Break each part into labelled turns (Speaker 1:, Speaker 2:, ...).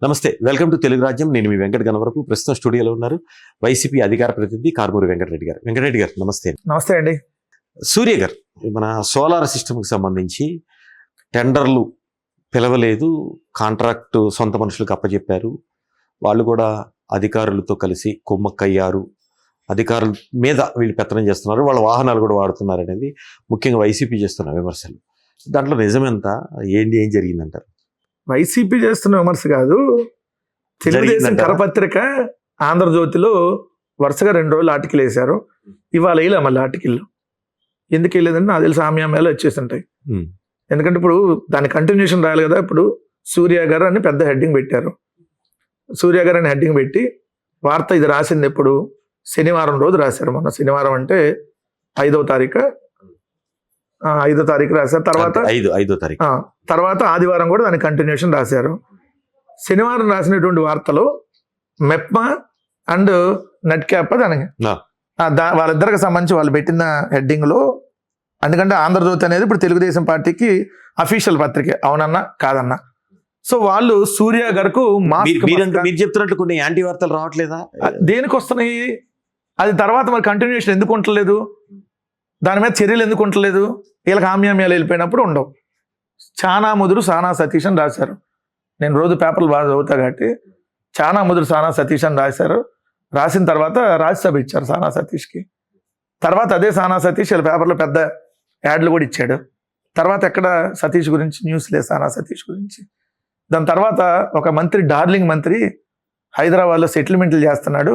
Speaker 1: నమస్తే, welcome to Telugu రాజ్యం. నేను మీ వెంకట గణవరపు. ప్రస్తుతం స్టూడియోలో ఉన్నారు వైసీపీ అధికార ప్రతినిధి కారుమూరి వెంకటరెడ్డి గారు. వెంకటరెడ్డి గారు నమస్తే.
Speaker 2: నమస్తే అండి.
Speaker 1: సూర్య గారు, మన సోలార్ సిస్టమ్కి సంబంధించి టెండర్లు పిలవలేదు, కాంట్రాక్ట్ సొంత మనుషులకు అప్పచెప్పారు. వాళ్ళు కూడా అధికారులతో కలిసి కుమ్మక్కయ్యారు, అధికారుల మీద వీళ్ళు పెత్తనం చేస్తున్నారు, వాళ్ళ వాహనాలు కూడా వాడుతున్నారు అనేది ముఖ్యంగా వైసీపీ చేస్తున్న విమర్శలు. దాంట్లో నిజమెంత, ఏం జరిగిందంటారు?
Speaker 2: వైసీపీ చేస్తున్న విమర్శ కాదు, తెలుగుదేశం కరపత్రిక ఆంధ్రజ్యోతిలో వరుసగా 2 రోజులు ఆర్టికల్ వేశారు. ఇవాళ వేయలే మళ్ళీ ఆర్టికల్. ఎందుకు వేయలేదంటే నాకు తెలిసి ఆమ్యామ్యాలు వచ్చేస్తుంటాయి. ఎందుకంటే ఇప్పుడు దాని కంటిన్యూషన్ రాయాలి కదా. ఇప్పుడు సూర్య గారు అని పెద్ద హెడ్డింగ్ పెట్టారు. సూర్య గారు అని హెడ్డింగ్ పెట్టి వార్త ఇది రాసింది ఎప్పుడు, శనివారం రోజు రాశారు. మొన్న శనివారం అంటే 5వ తారీఖు రాశారు. తర్వాత ఆదివారం కూడా దాని కంటిన్యూషన్ రాశారు. శనివారం రాసినటువంటి వార్తలు మెప్మా అండ్ నెట్ క్యాప్ దానికి వాళ్ళిద్దరికి సంబంధించి వాళ్ళు పెట్టిన హెడ్డింగ్ లో. ఎందుకంటే ఆంధ్రజ్యోతి అనేది ఇప్పుడు తెలుగుదేశం పార్టీకి అఫీషియల్ పత్రిక, అవునన్నా కాదన్నా. సో వాళ్ళు సూర్య గారికి
Speaker 1: మీరు చెప్తున్నట్లు కొన్ని యాంటీ వార్తలు రావట్లేదా?
Speaker 2: దేనికి వస్తున్నాయి? అది తర్వాత మరి కంటిన్యూషన్ ఎందుకు ఉండలేదు? దాని మీద చర్యలు ఎందుకు ఉండలేదు? వీళ్ళకి ఆమ్యామ్యాలు వెళ్ళిపోయినప్పుడు ఉండవు. చానా ముదురు సానా సతీష్ అని రాశారు. నేను రోజు పేపర్లు బాగా చదువుతా కాబట్టి చానా ముదురు సానా సతీష్ అని రాశారు. రాసిన తర్వాత రాజ్యసభ ఇచ్చారు సానా సతీష్కి. తర్వాత అదే సానా సతీష్ వీళ్ళ పేపర్లో పెద్ద యాడ్లు కూడా ఇచ్చాడు. తర్వాత ఎక్కడ సతీష్ గురించి న్యూస్ లేదు, సానా సతీష్ గురించి. దాని తర్వాత ఒక మంత్రి, డార్లింగ్ మంత్రి, హైదరాబాద్లో సెటిల్మెంట్లు చేస్తున్నాడు.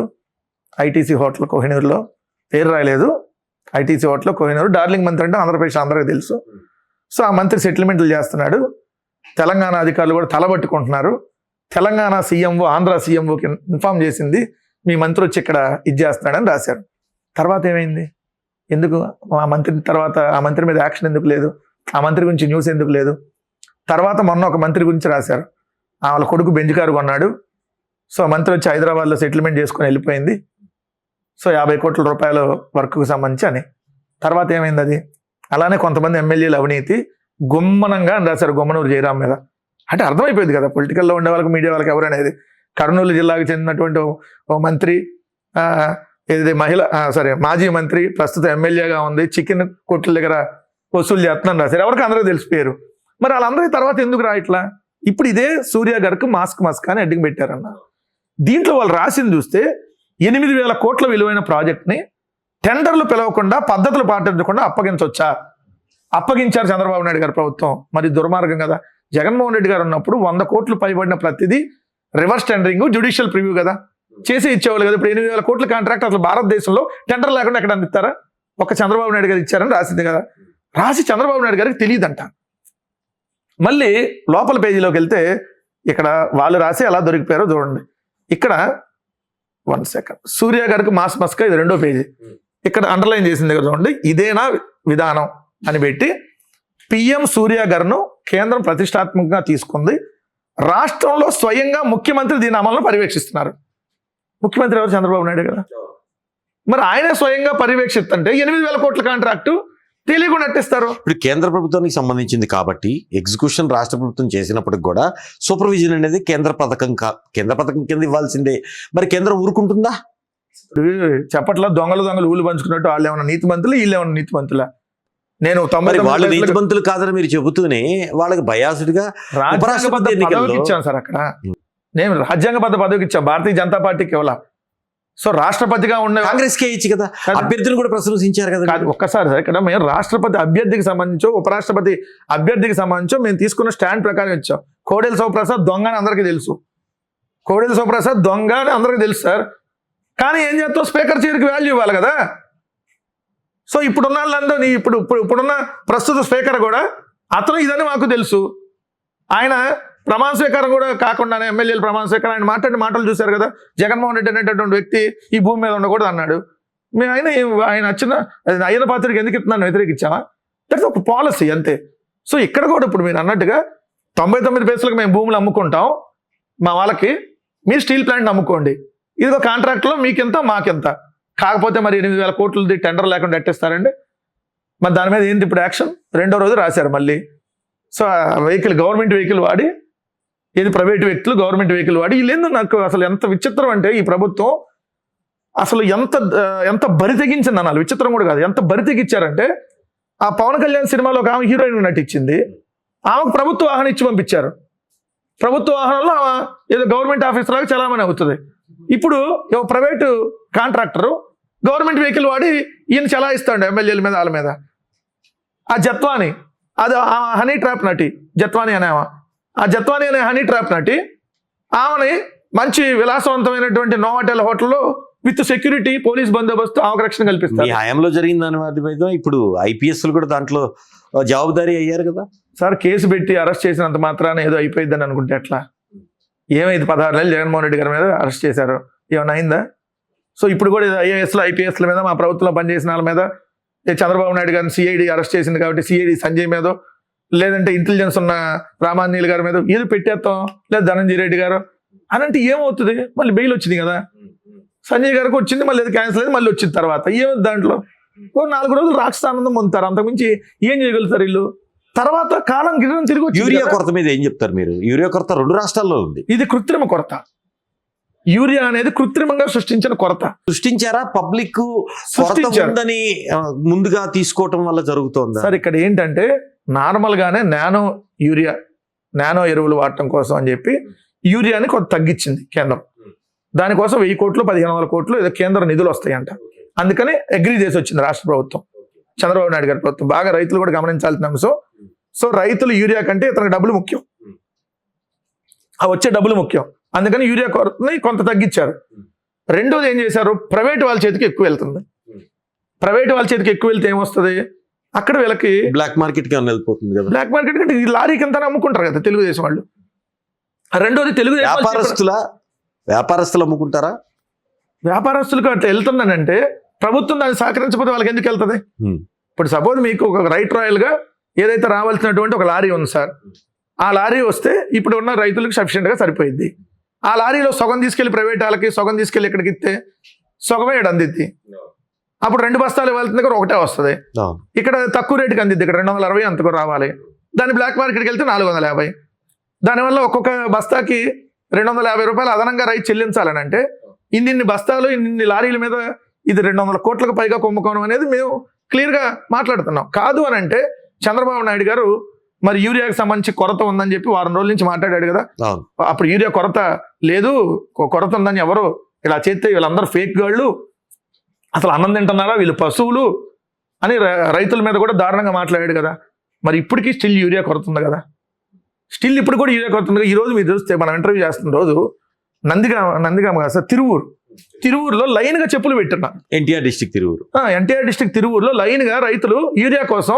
Speaker 2: ఐటీసీ హోటల్ కోహినూరులో, పేరు రాయలేదు, ఐటీసీ హోటల్ కోహినూరు. డార్లింగ్ మంత్రి అంటే ఆంధ్రప్రదేశ్ అందరికీ తెలుసు. సో ఆ మంత్రి సెటిల్మెంట్లు చేస్తున్నాడు. తెలంగాణ అధికారులు కూడా తలబట్టుకుంటున్నారు. తెలంగాణ సీఎంఓ ఆంధ్ర సీఎంఓకి ఇన్ఫార్మ్ చేసింది, మీ మంత్రి వచ్చి ఇక్కడ ఇది చేస్తున్నాడని రాశారు. తర్వాత ఏమైంది? ఎందుకు ఆ మంత్రి తర్వాత ఆ మంత్రి మీద యాక్షన్ ఎందుకు లేదు? ఆ మంత్రి గురించి న్యూస్ ఎందుకు లేదు? తర్వాత మొన్న ఒక మంత్రి గురించి రాశారు, వాళ్ళ కొడుకు బెంజ్ కారు కొన్నాడు. సో మంత్రి వచ్చి హైదరాబాద్లో సెటిల్మెంట్ చేసుకొని వెళ్ళిపోయింది. సో 50 కోట్ల రూపాయల వర్క్కు సంబంధించి అని. తర్వాత ఏమైంది అది? అలానే కొంతమంది ఎమ్మెల్యేలు అవినీతి గుమ్మనంగా అని రాశారు గుమ్మనూరు జయరాం మీద. అంటే అర్థమైపోయింది కదా పొలిటికల్లో ఉండే వాళ్ళకి, మీడియా వాళ్ళకి ఎవరనేది. కర్నూలు జిల్లాకు చెందినటువంటి ఓ మంత్రి, ఇది మాజీ మంత్రి, ప్రస్తుతం ఎమ్మెల్యేగా ఉంది, చికెన్ కొట్ల దగ్గర వసూలు చేస్తున్నాను రాశారు. ఎవరికి అందరికీ తెలిసిపోయారు. మరి వాళ్ళందరికీ తర్వాత ఎందుకు ఇట్లా? ఇప్పుడు ఇదే సూర్య గారికి మాస్క్ అని హెడ్డింగ్ పెట్టారన్న. దీంట్లో వాళ్ళు రాసింది చూస్తే 8,000 కోట్ల విలువైన ప్రాజెక్ట్ని టెండర్లు పిలవకుండా, పద్ధతులు పాటించకుండా అప్పగించవచ్చా? అప్పగించారు చంద్రబాబు నాయుడు గారి ప్రభుత్వం. మరి దుర్మార్గం కదా. జగన్మోహన్ రెడ్డి గారు ఉన్నప్పుడు 100 కోట్లు పైబడిన ప్రతిదీ రివర్స్ టెండరింగ్, జ్యుడిషియల్ ప్రివ్యూ కదా, చేసి ఇచ్చేవాళ్ళు కదా. ఇప్పుడు 8,000 కోట్ల కాంట్రాక్ట్ అసలు భారతదేశంలో టెండర్ లేకుండా ఎక్కడ అందిస్తారా? ఒక చంద్రబాబు నాయుడు గారు ఇచ్చారని రాసింది కదా. రాసి చంద్రబాబు నాయుడు గారికి తెలియదంట. మళ్ళీ లోపల పేజీలోకి వెళ్తే ఇక్కడ వాళ్ళు రాసి ఎలా దొరికిపోయారో చూడండి. ఇక్కడ 1 సెకండ్, సూర్య గారికి మాస్క్ ఇది 2వ పేజీ. ఇక్కడ అండర్లైన్ చేసింది దగ్గర చూడండి, ఇదేనా విధానం అని పెట్టి, పిఎం సూర్య గారును కేంద్రం ప్రతిష్టాత్మకంగా తీసుకుంది, రాష్ట్రంలో స్వయంగా ముఖ్యమంత్రి దీని అమలును పర్యవేక్షిస్తున్నారు. ముఖ్యమంత్రి ఎవరు? చంద్రబాబు నాయుడు కదా. మరి ఆయనే స్వయంగా పర్యవేక్షిస్తుంటే 8,000 కోట్ల కాంట్రాక్టు తెలియకుండా నటిస్తారు.
Speaker 1: ఇప్పుడు కేంద్ర ప్రభుత్వానికి సంబంధించింది కాబట్టి ఎగ్జిక్యూషన్ రాష్ట్ర ప్రభుత్వం చేసినప్పటికి కూడా సూపర్విజన్ అనేది కేంద్ర పథకం కింద ఇవ్వాల్సిందే. మరి కేంద్రం ఊరుకుంటుందా?
Speaker 2: చెప్పట్లా దొంగలు ఊళ్ళు పంచుకున్నట్టు వాళ్ళు ఏమన్నా నీతి మంత్రులు, వీళ్ళు ఏమన్నా నీతి మంత్రులా? నేను 90
Speaker 1: వాళ్ళు నీతి మంత్రులు కాదని మీరు చెబుతూనే వాళ్ళకి బయాసుడిగా
Speaker 2: రాజ్యాంగబద్ధ పదవికి ఇచ్చాను సార్. అక్కడ నేను రాజ్యాంగబద్ధ పదవికి ఇచ్చాను, భారతీయ జనతా పార్టీకి ఇవ్వాల. సో రాష్ట్రపతిగా ఉన్న
Speaker 1: కాంగ్రెస్కే ఇచ్చి కదా, అభ్యర్థులు కూడా ప్రశంసించారు కదా.
Speaker 2: ఒక్కసారి సార్, ఇక్కడ మేము రాష్ట్రపతి అభ్యర్థికి సంబంధించో, ఉపరాష్ట్రపతి అభ్యర్థికి సంబంధించో మేము తీసుకున్న స్టాండ్ ప్రకారం ఇచ్చాం. కోడెల శివప్రసాద్ దొంగ అని అందరికీ తెలుసు. కోడెల శివప్రసాద్ దొంగ అని అందరికీ తెలుసు సార్. కానీ ఏం చేస్తావు? స్పీకర్ చైర్కి వాల్యూ ఇవ్వాలి కదా. సో ఇప్పుడున్న వాళ్ళందరూ ఇప్పుడున్న ప్రస్తుత స్పీకర్ కూడా అతను ఇదని మాకు తెలుసు. ఆయన ప్రమాణ స్వీకారం కూడా కాకుండానే ఎమ్మెల్యేలు ప్రమాణ స్వీకారం ఆయన మాట్లాడిన మాటలు చూశారు కదా. జగన్మోహన్ రెడ్డి అనేటటువంటి వ్యక్తి ఈ భూమి మీద ఉండకూడదు అన్నాడు. మేము ఆయన వచ్చిన అయ్యన పాత్రకి ఎందుకు ఇస్తున్నాను వ్యతిరేకించామా? దట్స్ ఒక పాలసీ అంతే. సో ఇక్కడ కూడా ఇప్పుడు మీరు అన్నట్టుగా 99 పైసలకు మేము భూములు అమ్ముకుంటాం మా వాళ్ళకి, మీరు స్టీల్ ప్లాంట్ అమ్ముకోండి, ఇదిగో కాంట్రాక్ట్లో మీకెంత మాకెంత. కాకపోతే మరి 8,000 కోట్లది టెండర్ లేకుండా ఎట్టేస్తారండి. మరి దాని మీద ఏంటి ఇప్పుడు యాక్షన్? 2వ రోజు రాశారు మళ్ళీ. సో వెహికల్, గవర్నమెంట్ వెహికల్ వాడి ఏది ప్రైవేట్ వ్యక్తులు గవర్నమెంట్ వెహికల్ వాడి వీళ్ళేందో నాకు అసలు ఎంత విచిత్రం అంటే ఈ ప్రభుత్వం అసలు ఎంత బరి తెగించింది అనాలి. విచిత్రం కూడా కాదు, ఎంత బరి తెగించారంటే ఆ పవన్ కళ్యాణ్ సినిమాలో ఒక ఆమె హీరోయిన్ నటించింది, ఆమెకు ప్రభుత్వ వాహనం ఇచ్చి పంపించారు. ప్రభుత్వ వాహనంలో ఆమె ఏదో గవర్నమెంట్ ఆఫీస్ లాగా చలామణి అవుతుంది. ఇప్పుడు ప్రైవేటు కాంట్రాక్టరు గవర్నమెంట్ వెహికల్ వాడి ఈయన చలాయిస్తాడు ఎమ్మెల్యేల మీద వాళ్ళ మీద. ఆ జత్వాని, అది ఆ హనీ ట్రాప్ నటి జత్వాని అనే ఆమె, ఆ జత్వాని అనే హనీ ట్రాప్ నటి ఆమెని మంచి విలాసవంతమైనటువంటి నోవాటెల్ హోటల్లో విత్ సెక్యూరిటీ పోలీస్ బందోబస్తు అవరక్షణ కల్పిస్తారు.
Speaker 1: ఈ హయాంలో జరిగిన దాని మీద ఇప్పుడు ఐపీఎస్లు కూడా దాంట్లో జవాబుదారీ అయ్యారు కదా
Speaker 2: సార్. కేసు పెట్టి అరెస్ట్ చేసినంత మాత్రాన ఏదో అయిపోయిందని అనుకుంటే ఎట్లా? ఏమైంది? 16 నెలలు జగన్మోహన్ రెడ్డి గారి మీద అరెస్ట్ చేశారు, ఏమైనా అయిందా? సో ఇప్పుడు కూడా ఐఏఎస్లు ఐపీఎస్ల మీద, మా ప్రభుత్వంలో పనిచేసిన వాళ్ళ మీద, చంద్రబాబు నాయుడు గారిని సిఐడి అరెస్ట్ చేసింది కాబట్టి సిఐడి సంజయ్ మీద, లేదంటే ఇంటెలిజెన్స్ ఉన్న రామాంజనేయులు గారి మీద ఏదో పెట్టేస్తాం, లేదా ధనంజయ రెడ్డి గారు అనంటే ఏమవుతుంది? మళ్ళీ బెయిల్ వచ్చింది కదా, సంజయ్ గారికి వచ్చింది, మళ్ళీ అది క్యాన్సిల్ అయింది, మళ్ళీ వచ్చిన తర్వాత ఏమైంది? దాంట్లో 4 రోజులు రాక్షసానందం పొందుతారు, అంతకుమించి ఏం చేయగలుగుతారు వీళ్ళు? తర్వాత కాలం గిరిని తిరిగి వచ్చి
Speaker 1: యూరియా కొరత మీద ఏం చెప్తారు మీరు? యూరియా కొరత 2 రాష్ట్రాల్లో ఉంది.
Speaker 2: ఇది కృత్రిమ కొరత. యూరియా అనేది కృత్రిమంగా సృష్టించిన కొరత.
Speaker 1: సృష్టించారా? పబ్లిక్
Speaker 2: సృష్టించారు.
Speaker 1: ఉందని ముందుగా తీసుకోవటం వల్ల జరుగుతోంది.
Speaker 2: సార్ ఇక్కడ ఏంటంటే నార్మల్ గానే నానో ఎరువులు వాడటం కోసం అని చెప్పి యూరియాని కొంత తగ్గించింది కేంద్రం. దానికోసం 1000 కోట్లు 1500 కోట్లు ఏదో కేంద్ర నిధులు వస్తాయంట. అందుకని అగ్రీ చేసి వచ్చింది రాష్ట్ర ప్రభుత్వం, చంద్రబాబు నాయుడు గారి ప్రభుత్వం. బాగా రైతులు కూడా గమనించాల్సిన అంశం. సో రైతులు యూరియా కంటే ఇతనికి డబ్బులు ముఖ్యం, ఆ వచ్చే డబ్బులు ముఖ్యం. అందుకని యూరియా కొరతని కొంత తగ్గించారు. రెండోది ఏం చేశారు? ప్రైవేట్ వాళ్ళ చేతికి ఎక్కువ వెళ్తుంది. ప్రైవేట్ వాళ్ళ చేతికి ఎక్కువ వెళ్తే ఏమొస్తుంది? అక్కడ వీళ్ళకి
Speaker 1: బ్లాక్ మార్కెట్ కి వెళ్ళిపోతుంది కదా.
Speaker 2: బ్లాక్ మార్కెట్ కంటే ఈ లారీకి ఎంత అమ్ముకుంటారు కదా తెలుగుదేశం వాళ్ళు. రెండోది తెలుగుదేశం
Speaker 1: వ్యాపారస్తులు అమ్ముకుంటారా?
Speaker 2: వ్యాపారస్తులకు అట్లా వెళ్తుందనంటే ప్రభుత్వం దాన్ని సహకరించకపోతే వాళ్ళకి ఎందుకు వెళ్తుంది? ఇప్పుడు సపోజ్ మీకు ఒక రైట్ రాయల్గా ఏదైతే రావాల్సినటువంటి ఒక లారీ ఉంది సార్, ఆ లారీ వస్తే ఇప్పుడు ఉన్న రైతులకు సఫిషియెంట్గా సరిపోయింది. ఆ లారీలో సగం తీసుకెళ్లి ప్రైవేట్ వాళ్ళకి, సగం తీసుకెళ్లి ఇక్కడికి ఇస్తే సగమే అందిద్ది. అప్పుడు 2 బస్తాలు వెళ్తుంది, ఇక్కడ ఒకటే వస్తుంది. ఇక్కడ తక్కువ రేటుకి అందిద్ది, ఇక్కడ 260 అంతకు రావాలి. దాని బ్లాక్ మార్కెట్కి వెళ్తే 450. దానివల్ల ఒక్కొక్క బస్తాకి 250 రూపాయలు అదనంగా రైతు చెల్లించాలని అంటే ఇన్ని బస్తాలు ఇన్ని లారీల మీద ఇది 200 కోట్లకు పైగా కుంభకోణం అనేది మేము క్లియర్గా మాట్లాడుతున్నాం. కాదు అని అంటే చంద్రబాబు నాయుడు గారు మరి యూరియాకి సంబంధించి కొరత ఉందని చెప్పి 1 వారం రోజుల నుంచి మాట్లాడాడు కదా. అప్పుడు యూరియా కొరత లేదు, కొరత ఉందని ఎవరు ఇలా చేస్తే వీళ్ళందరూ ఫేక్ గాళ్ళు, అసలు అన్నం తింటున్నారా వీళ్ళు పశువులు అని రైతుల మీద కూడా దారుణంగా మాట్లాడాడు కదా. మరి ఇప్పటికీ స్టిల్ యూరియా కొరత ఉంది కదా, స్టిల్ ఇప్పుడు కూడా యూరియా కొరత ఉంది కదా. ఈ రోజు మీరు చూస్తే మనం ఇంటర్వ్యూ చేస్తున్న రోజు నందిగామ కాదు సార్, తిరువూరులో లైన్గా చెప్పులు పెట్టిన
Speaker 1: ఎన్టీఆర్ డిస్ట్రిక్ట్
Speaker 2: తిరువూరులో లైన్గా రైతులు యూరియా కోసం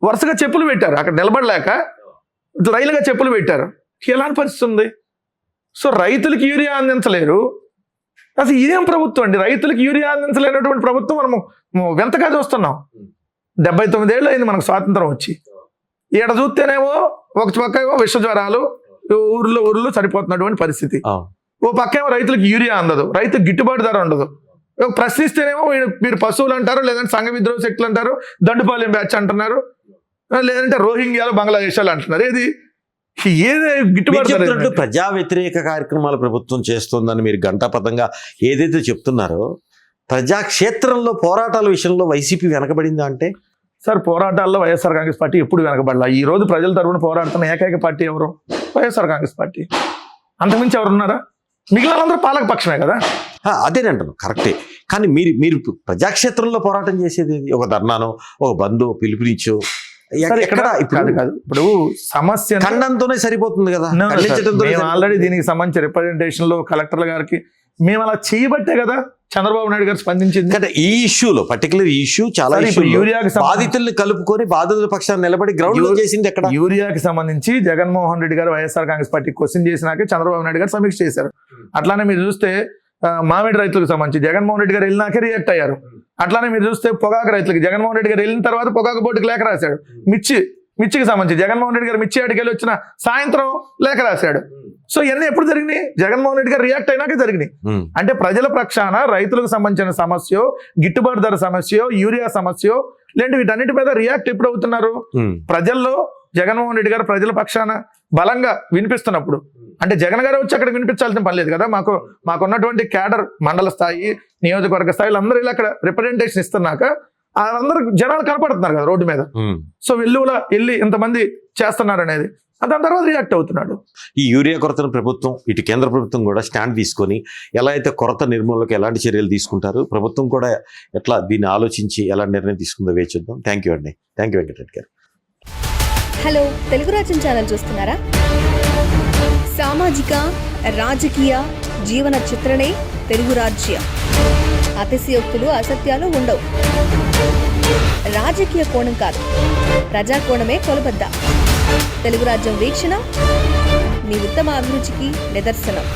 Speaker 2: వరుసగా చెప్పులు పెట్టారు. అక్కడ నిలబడలేక రైలుగా చెప్పులు పెట్టారు. ఎలాంటి పరిస్థితి ఉంది? సో రైతులకి యూరియా అందించలేరు. అసలు ఇదేం ప్రభుత్వం అండి? రైతులకు యూరియా అందించలేనటువంటి ప్రభుత్వం మనము వింతగా చూస్తున్నాం. 79 ఏళ్ళు అయింది మనకు స్వాతంత్రం వచ్చి. ఈడ చూస్తేనేమో ఒక పక్క ఏమో విష జ్వరాలు ఊర్లో సరిపోతున్నటువంటి పరిస్థితి. ఓ పక్క ఏమో రైతులకు యూరియా అందదు, రైతుకు గిట్టుబాటు ధర ఉండదు. ప్రశ్నిస్తేనేమో మీరు పశువులు అంటారు, లేదంటే సంఘ విద్రోహ శక్తులు అంటారు, దండుపాలెం బ్యాచ్ అంటున్నారు, లేదంటే రోహింగ్యాలు బంగ్లాదేశాలు అంటున్నారు. ఏది గిట్టుబాటు?
Speaker 1: ప్రజా వ్యతిరేక కార్యక్రమాలు ప్రభుత్వం చేస్తుందని మీరు గంటాపథంగా ఏదైతే చెప్తున్నారో, ప్రజాక్షేత్రంలో పోరాటాల విషయంలో వైసీపీ వెనకబడిందా అంటే?
Speaker 2: సార్ పోరాటాల్లో వైఎస్ఆర్ కాంగ్రెస్ పార్టీ ఎప్పుడు వెనకబడలా. ఈ రోజు ప్రజల తరఫున పోరాడుతున్న ఏకైక పార్టీ ఎవరు? వైఎస్ఆర్ కాంగ్రెస్ పార్టీ. అంతకుమించి ఎవరున్నారా? మిగిలిన అందరూ పాలక పక్షమే కదా.
Speaker 1: అదేనంటాను, కరెక్టే. కానీ మీరు ప్రజాక్షేత్రంలో పోరాటం చేసేది ఒక ధర్నానో, ఒక బంధు పిలుపునిచ్చో
Speaker 2: ఇప్పుడు సమస్య
Speaker 1: ఖండంతోనే సరిపోతుంది కదా.
Speaker 2: ఆల్రెడీ దీనికి సంబంధించిన రిప్రజెంటేషన్ లో కలెక్టర్ గారికి మేము అలా చేయబట్టే కదా చంద్రబాబు నాయుడు గారు స్పందించింది.
Speaker 1: అంటే ఈ ఇష్యూలో పర్టికులర్ ఇష్యూ చాలా
Speaker 2: యూరియాకి
Speaker 1: బాధితుల్ని కలుపుకొని బాధితుల పక్షాన్ని నిలబడి గ్రౌండ్ లో చేసింది ఎక్కడ?
Speaker 2: యూరియాకి సంబంధించి జగన్మోహన్ రెడ్డి గారు వైఎస్ఆర్ కాంగ్రెస్ పార్టీ క్వశ్చన్ చేసినాకే చంద్రబాబు నాయుడు గారు సమీక్ష చేశారు. అట్లానే మీరు చూస్తే మామిడి రైతులకు సంబంధించి జగన్మోహన్ రెడ్డి గారు వెళ్ళినాకే రియాక్ట్ అయ్యారు. అట్లానే మీరు చూస్తే పొగాకు రైతులకి జగన్మోహన్ రెడ్డి గారు వెళ్ళిన తర్వాత పొగాకు బోర్డుకి లేఖ రాశాడు. మిర్చికి సంబంధించి జగన్మోహన్ రెడ్డి గారు మిర్చి ఆడికి వెళ్ళి వచ్చిన సాయంత్రం లేఖ రాశాడు. సో ఇవన్నీ ఎప్పుడు జరిగినాయి? జగన్మోహన్ రెడ్డి గారు రియాక్ట్ అయినాకే జరిగినాయి. అంటే ప్రజల పక్షాన రైతులకు సంబంధించిన సమస్య, గిట్టుబాటు ధర సమస్య, యూరియా సమస్య, లేదంటే వీటన్నిటి మీద రియాక్ట్ ఎప్పుడు అవుతున్నారు? ప్రజల్లో జగన్మోహన్ రెడ్డి గారు ప్రజల పక్షాన బలంగా వినిపిస్తున్నప్పుడు, అంటే జగన్ గారు వచ్చి అక్కడ వినిపించాల్సిన పని లేదు కదా, మాకున్నటువంటి క్యాడర్ మండల స్థాయి, నియోజకవర్గ స్థాయిలో అందరూ ఇలా అక్కడ రిప్రజెంటేషన్ ఇస్తున్నాక అందరూ జనాలు కనపడుతున్నారు కదా రోడ్డు మీద. సో వెళ్ళి ఇంతమంది చేస్తున్నారు అనేది, దాని తర్వాత రియాక్ట్ అవుతున్నాడు.
Speaker 1: ఈ యూరియా కొరతను ప్రభుత్వం, ఇటు కేంద్ర ప్రభుత్వం కూడా స్టాండ్ తీసుకొని ఎలా అయితే కొరత నిర్మూలనకు ఎలాంటి చర్యలు తీసుకుంటారు, ప్రభుత్వం కూడా ఎట్లా దీన్ని ఆలోచించి ఎలాంటి నిర్ణయం తీసుకుందో వేచి చూద్దాం. థ్యాంక్ యూ అండి. థ్యాంక్ యూ వెంకటరెడ్డి గారు.
Speaker 3: హలో, తెలుగు రాజ్యం ఛానల్ చూస్తున్నారా? సామాజిక, రాజకీయ, జీవన చిత్రణే తెలుగు రాజ్యం. అతిశయోక్తులు, అసత్యాలు ఉండవు. రాజకీయ కోణం కాదు, ప్రజా కోణమే కొలబద్ద. తెలుగు రాజ్యం వీక్షణ మీ ఉత్తమ అభిరుచికి నిదర్శనం.